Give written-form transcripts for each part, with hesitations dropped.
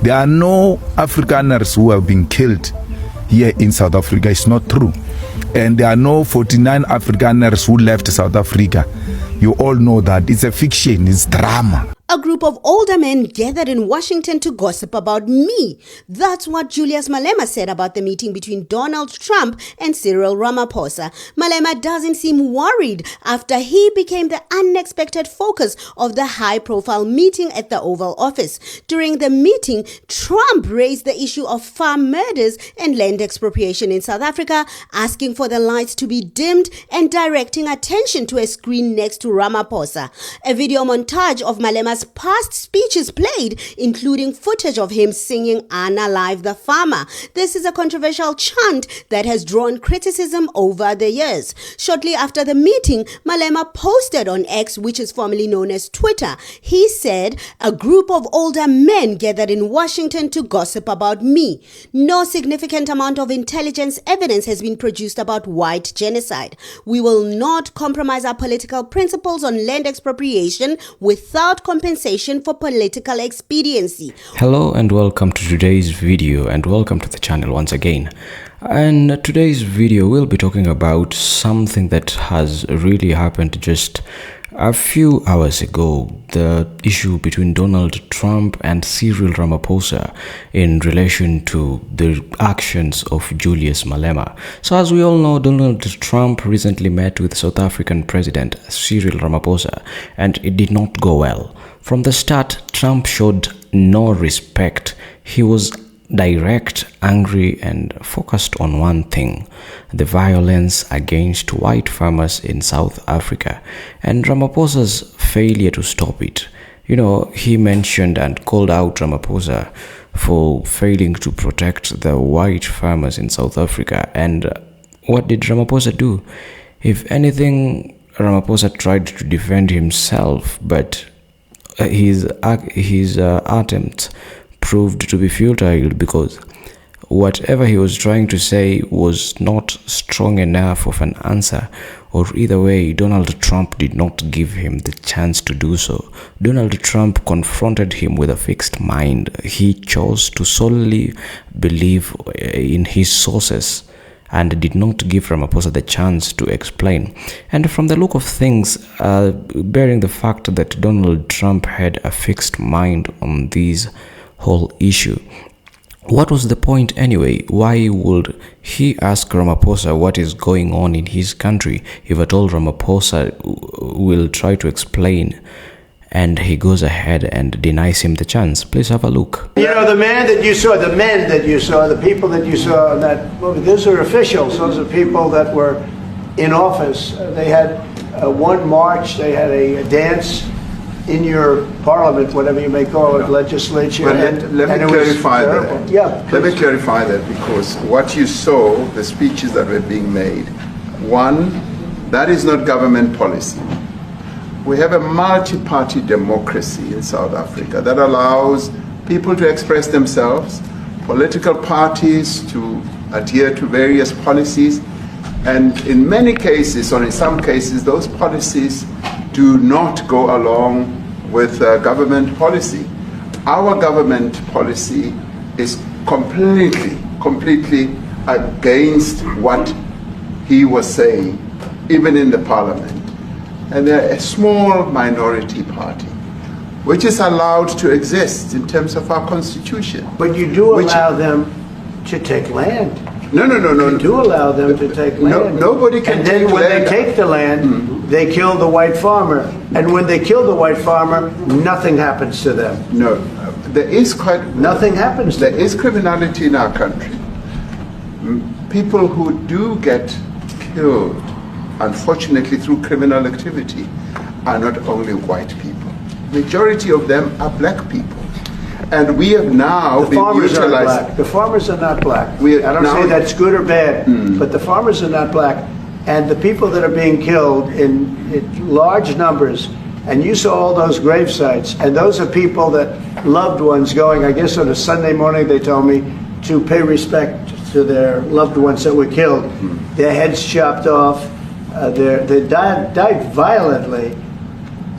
There are no Afrikaners who have been killed here in South Africa. It's not true. And there are no 49 Afrikaners who left South Africa. You all know that. It's a fiction. It's drama. A group of older men gathered in Washington to gossip about me. That's what Julius Malema said about the meeting between Donald Trump and Cyril Ramaphosa. Malema doesn't seem worried after he became the unexpected focus of the high-profile meeting at the Oval Office. During the meeting, Trump raised the issue of farm murders and land expropriation in South Africa, asking for the lights to be dimmed and directing attention to a screen next to Ramaphosa. A video montage of Malema's past speeches played, including footage of him singing Anna Live the Farmer. This is a controversial chant that has drawn criticism over the years. Shortly after the meeting, Malema posted on X, which is formerly known as Twitter. He said, "A group of older men gathered in Washington to gossip about me. No significant amount of intelligence evidence has been produced about white genocide. We will not compromise our political principles on land expropriation without compensation for political expediency." Hello and welcome to today's video, and welcome to the channel once again. And today's video we'll be talking about something that has really happened just a few hours ago, the issue between Donald Trump and Cyril Ramaphosa in relation to the actions of Julius Malema. So as we all know, Donald Trump recently met with South African President Cyril Ramaphosa, and it did not go well. From the start, Trump showed no respect. He was direct, angry, and focused on one thing: the violence against white farmers in South Africa and Ramaphosa's failure to stop it. You know, he mentioned and called out Ramaphosa for failing to protect the white farmers in South Africa. And what did Ramaphosa do? If anything, Ramaphosa tried to defend himself, but his attempt proved to be futile, because whatever he was trying to say was not strong enough of an answer, or either way, Donald Trump did not give him the chance to do so. Donald Trump confronted him with a fixed mind. He chose to solely believe in his sources and did not give Ramaphosa the chance to explain. And from the look of things, bearing the fact that Donald Trump had a fixed mind on this whole issue, what was the point anyway? Why would he ask Ramaphosa what is going on in his country if at all Ramaphosa will try to explain, and he goes ahead and denies him the chance? Please have a look. You know, the men that you saw, the people that you saw in that movie, those are officials. Those are people that were in office. They had one march, they had a dance in your parliament, whatever you may call it, legislature. Well, let me clarify that. Yeah, let me clarify that, because what you saw, the speeches that were being made, one, that is not government policy. We have a multi-party democracy in South Africa that allows people to express themselves, political parties to adhere to various policies, and in many cases, or in some cases, those policies do not go along with government policy. Our government policy is completely against what he was saying, even in the parliament. And they're a small minority party, which is allowed to exist in terms of our constitution. but you do allow them to take land. No. You do allow them to take land. Nobody can and take then when land. they take the land, they kill the white farmer. And when they kill the white farmer, nothing happens to them. No, there is Nothing happens to There them. is criminality in our country. People who do get killed, unfortunately, through criminal activity, are not only white people. Majority of them are black people. And we have now The farmers are black. The farmers are not black. I don't say that's good or bad, but the farmers are not black. And the people that are being killed in large numbers, and you saw all those grave sites, and those are people that loved ones going, I guess on a Sunday morning, they told me, to pay respect to their loved ones that were killed. Their heads chopped off, they died violently.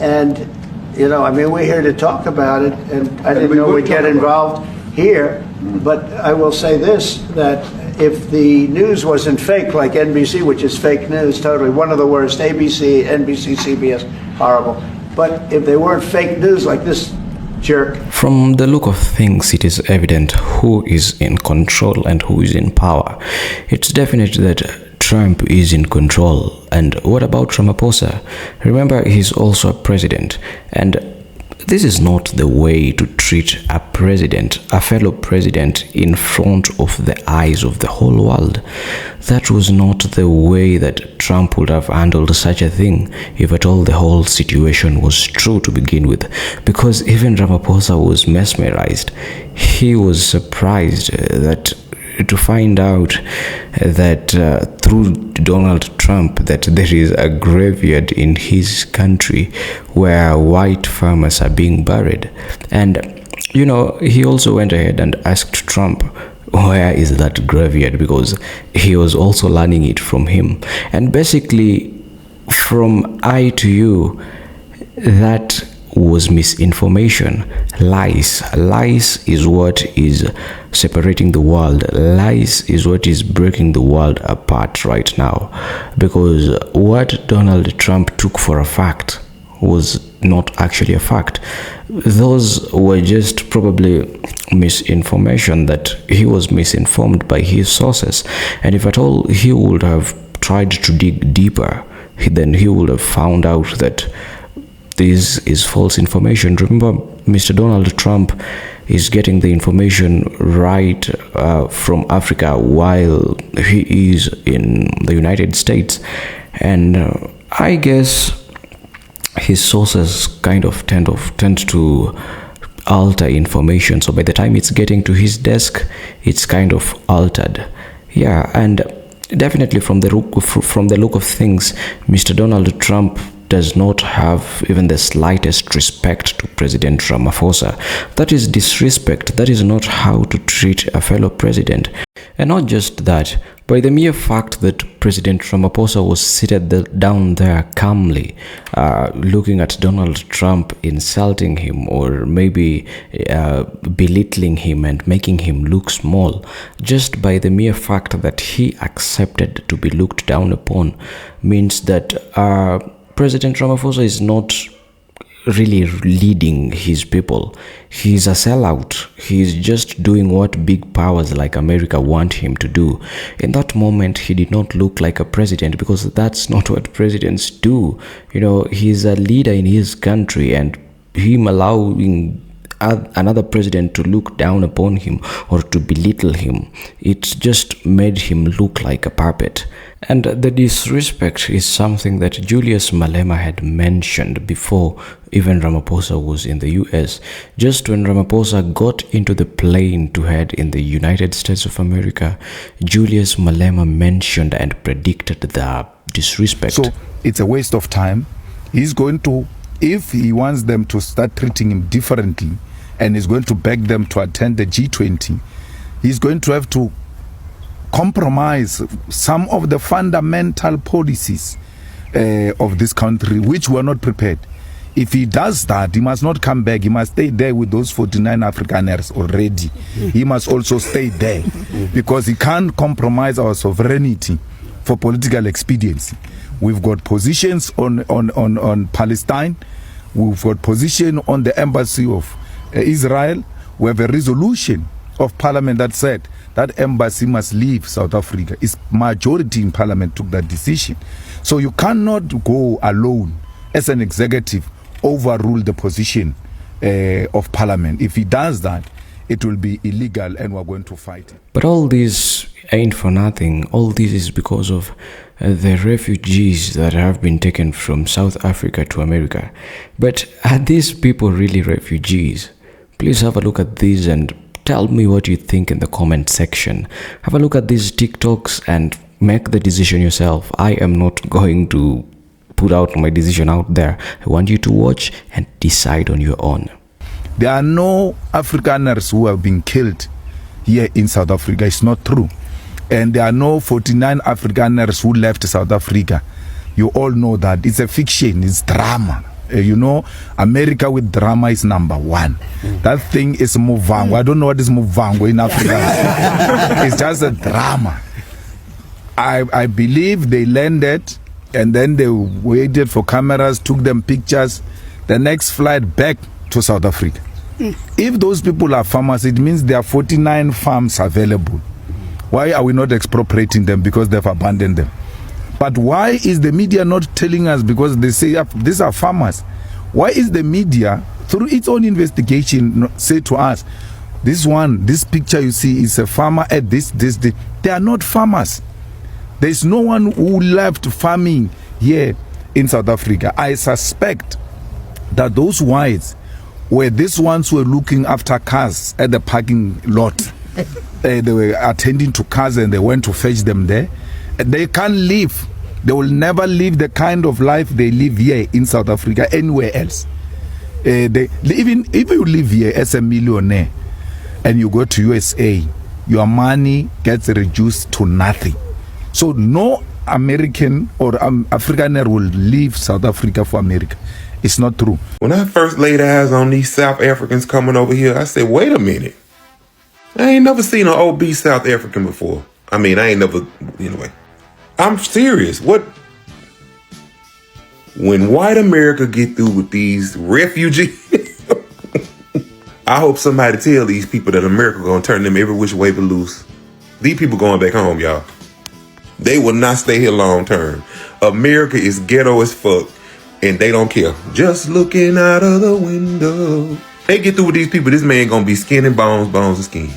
And you know, I mean, we're here to talk about it, and I didn't know we'd get involved here. But I will say this, that if the news wasn't fake, like NBC, which is fake news, totally, one of the worst, ABC, NBC, CBS, horrible. But if they weren't fake news like this jerk. From the look of things, it is evident who is in control and who is in power. It's definite that Trump is in control. And what about Ramaphosa? Remember, he's also a president, and this is not the way to treat a president, a fellow president, in front of the eyes of the whole world. That was not the way that Trump would have handled such a thing, if at all the whole situation was true to begin with. Because even Ramaphosa was mesmerized. He was surprised that to find out that through Donald Trump that there is a graveyard in his country where white farmers are being buried. And you know, he also went ahead and asked Trump, where is that graveyard, because he was also learning it from him. And basically, from I to you, that was misinformation. Lies is what is separating the world. Lies is what is breaking the world apart right now, because what Donald Trump took for a fact was not actually a fact. Those were just probably misinformation, that he was misinformed by his sources. And if at all he would have tried to dig deeper, then he would have found out that this is false information. Remember, Mr. Donald Trump is getting the information right from Africa while he is in the United States. And I guess his sources kind of tend to alter information. So by the time it's getting to his desk, it's kind of altered. Yeah, and definitely from the look of things, Mr. Donald Trump does not have even the slightest respect to President Ramaphosa. That is disrespect. That is not how to treat a fellow president. And not just that, by the mere fact that President Ramaphosa was seated down there calmly, looking at Donald Trump, insulting him, or maybe belittling him and making him look small, just by the mere fact that he accepted to be looked down upon, means that President Ramaphosa is not really leading his people. He's a sellout. He's just doing what big powers like America want him to do. In that moment, he did not look like a president, because that's not what presidents do. You know, he's a leader in his country, and him allowing another president to look down upon him or to belittle him, it just made him look like a puppet. And the disrespect is something that Julius Malema had mentioned before even Ramaphosa was in the US. Just when Ramaphosa got into the plane to head in the United States of America, Julius Malema mentioned and predicted the disrespect. So it's a waste of time. He's going to, if he wants them to start treating him differently, and is going to beg them to attend the G20, he's going to have to compromise some of the fundamental policies of this country, which were not prepared. If he does that, he must not come back. He must stay there with those 49 Afrikaners already. He must also stay there, because he can't compromise our sovereignty for political expediency. We've got positions on Palestine. We've got position on the embassy of Israel. We have a resolution of parliament that said that embassy must leave South Africa. Its majority in parliament took that decision. So you cannot go alone as an executive overrule the position of parliament. If he does that, it will be illegal, and we're going to fight it. But all this ain't for nothing. All this is because of the refugees that have been taken from South Africa to America. But are these people really refugees? Please have a look at these and tell me what you think in the comment section. Have a look at these TikToks and make the decision yourself. I am not going to put out my decision out there. I want you to watch and decide on your own. There are no Afrikaners who have been killed here in South Africa. It's not true. And there are no 49 Afrikaners who left South Africa. You all know that. It's a fiction. It's drama. You know, America with drama is number one. That thing is muvango. I don't know what is muvango in Africa. It's just a drama. I believe they landed and then they waited for cameras, took them pictures. The next flight back to South Africa. If those people are farmers, it means there are 49 farms available. Why are we not expropriating them? Because they've abandoned them. But why is the media not telling us? Because they say these are farmers. Why is the media, through its own investigation, say to us, this picture you see is a farmer at this. They are not farmers. There is no one who left farming here in South Africa. I suspect that those whites were these ones who were looking after cars at the parking lot. They were attending to cars and they went to fetch them there. They can't live. They will never live the kind of life they live here in South Africa anywhere else. Even if you live here as a millionaire and you go to USA, your money gets reduced to nothing. So no American or Afrikaner will leave South Africa for America. It's not true. When I first laid eyes on these South Africans coming over here, I said, wait a minute. I ain't never seen an obese South African before. I mean, I ain't never, anyway. I'm serious. What? When white America get through with these refugees, I hope somebody tell these people that America gonna turn them every which way but loose. These people going back home, y'all. They will not stay here long term. America is ghetto as fuck, and they don't care. Just looking out of the window. They get through with these people, this man gonna be skin and bones, bones and skin.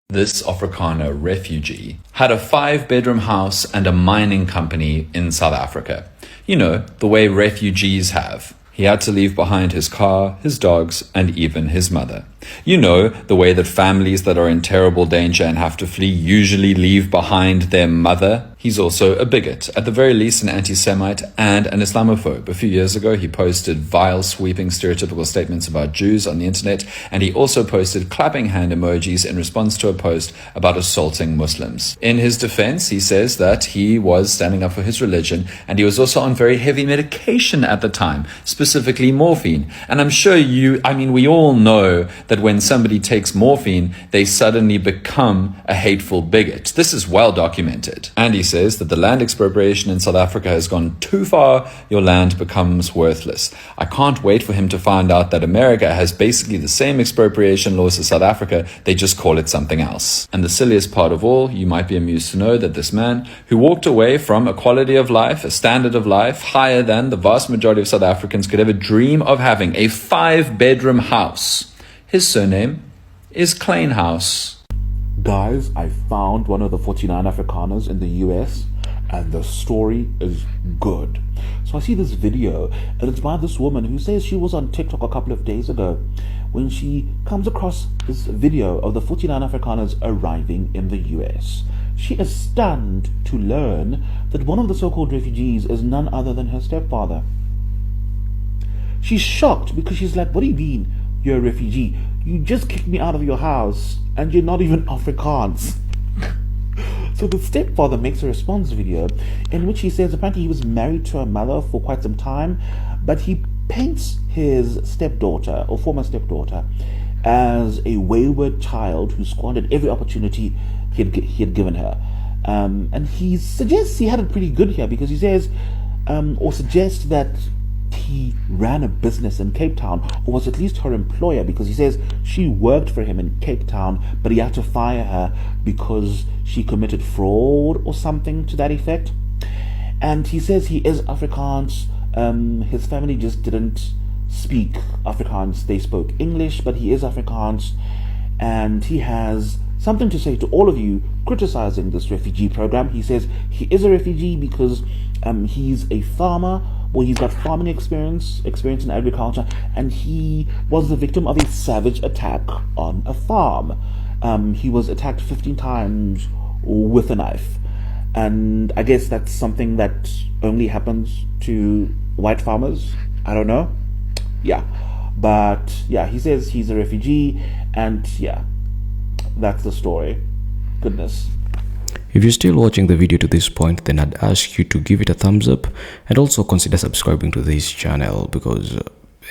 This Afrikaner refugee had a 5-bedroom house and a mining company in South Africa. You know, the way refugees have. He had to leave behind his car, his dogs, and even his mother. You know, the way that families that are in terrible danger and have to flee usually leave behind their mother. He's also a bigot, at the very least an anti-Semite and an Islamophobe. A few years ago, he posted vile, sweeping, stereotypical statements about Jews on the internet, and he also posted clapping hand emojis in response to a post about assaulting Muslims. In his defense, he says that he was standing up for his religion, and he was also on very heavy medication at the time, specifically morphine. And I'm sure we all know that when somebody takes morphine, they suddenly become a hateful bigot. This is well documented. And he says that the land expropriation in South Africa has gone too far, your land becomes worthless. I can't wait for him to find out that America has basically the same expropriation laws as South Africa, they just call it something else. And the silliest part of all, you might be amused to know that this man, who walked away from a quality of life, a standard of life, higher than the vast majority of South Africans could ever dream of having, a 5-bedroom house. His surname is Kleinhaus. Guys, I found one of the 49 Afrikaners in the US, and the story is good. So I see this video, and it's by this woman who says she was on TikTok a couple of days ago when she comes across this video of the 49 Afrikaners arriving in the US. She is stunned to learn that one of the so-called refugees is none other than her stepfather. She's shocked because she's like, what do you mean you're a refugee? You just kicked me out of your house and you're not even Afrikaans. So the stepfather makes a response video in which he says apparently he was married to her mother for quite some time, but he paints his stepdaughter or former stepdaughter as a wayward child who squandered every opportunity he had given her. And he suggests he had it pretty good here because he says or suggests that he ran a business in Cape Town, or was at least her employer, because he says she worked for him in Cape Town, but he had to fire her because she committed fraud or something to that effect. And he says he is Afrikaans. His family just didn't speak Afrikaans. They spoke English, but he is Afrikaans. And he has something to say to all of you criticizing this refugee program. He says he is a refugee because he's a farmer. Well, he's got farming experience in agriculture, and he was the victim of a savage attack on a farm. He was attacked 15 times with a knife. And I guess that's something that only happens to white farmers. I don't know. Yeah. But yeah, he says he's a refugee, and yeah, that's the story. Goodness. If you're still watching the video to this point, then I'd ask you to give it a thumbs up and also consider subscribing to this channel, because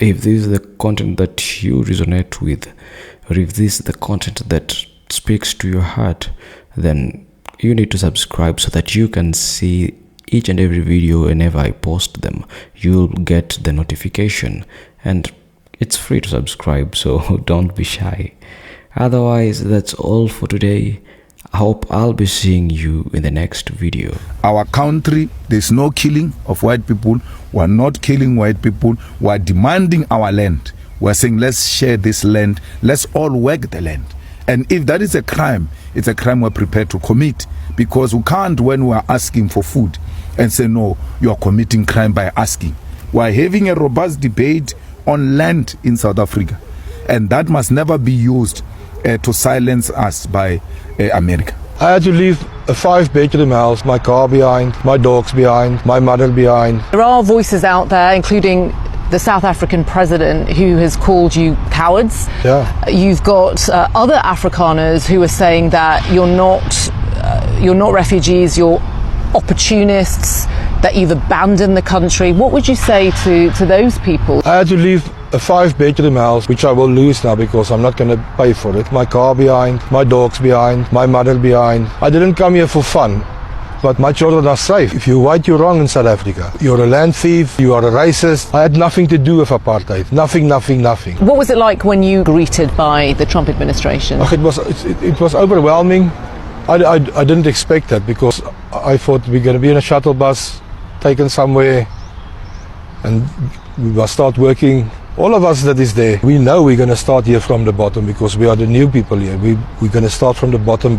if this is the content that you resonate with, or if this is the content that speaks to your heart, then you need to subscribe so that you can see each and every video whenever I post them. You'll get the notification, and it's free to subscribe, so don't be shy. Otherwise, that's all for today. I hope I'll be seeing you in the next video. Our country, there's no killing of white people. We're not killing white people. We're demanding our land. We're saying, let's share this land. Let's all work the land. And if that is a crime, it's a crime we're prepared to commit. Because we can't, when we're asking for food, and say, no, you're committing crime by asking. We're having a robust debate on land in South Africa. And that must never be used to silence us by America. I had to leave a 5-bedroom house, my car behind, my dogs behind, my mother behind. There are voices out there, including the South African president, who has called you cowards. Yeah. You've got other Afrikaners who are saying that you're not refugees, you're opportunists, that you've abandoned the country. What would you say to those people? I had to leave a 5-bedroom house, which I will lose now because I'm not going to pay for it. My car behind, my dogs behind, my mother behind. I didn't come here for fun, but my children are safe. If you're white, you're wrong in South Africa. You're a land thief, you are a racist. I had nothing to do with apartheid. Nothing, nothing, nothing. What was it like when you were greeted by the Trump administration? It was overwhelming. I didn't expect that because I thought we're going to be in a shuttle bus, taken somewhere, and we must start working. All of us that is there, we know we're going to start here from the bottom because we are the new people here. We're going to start from the bottom.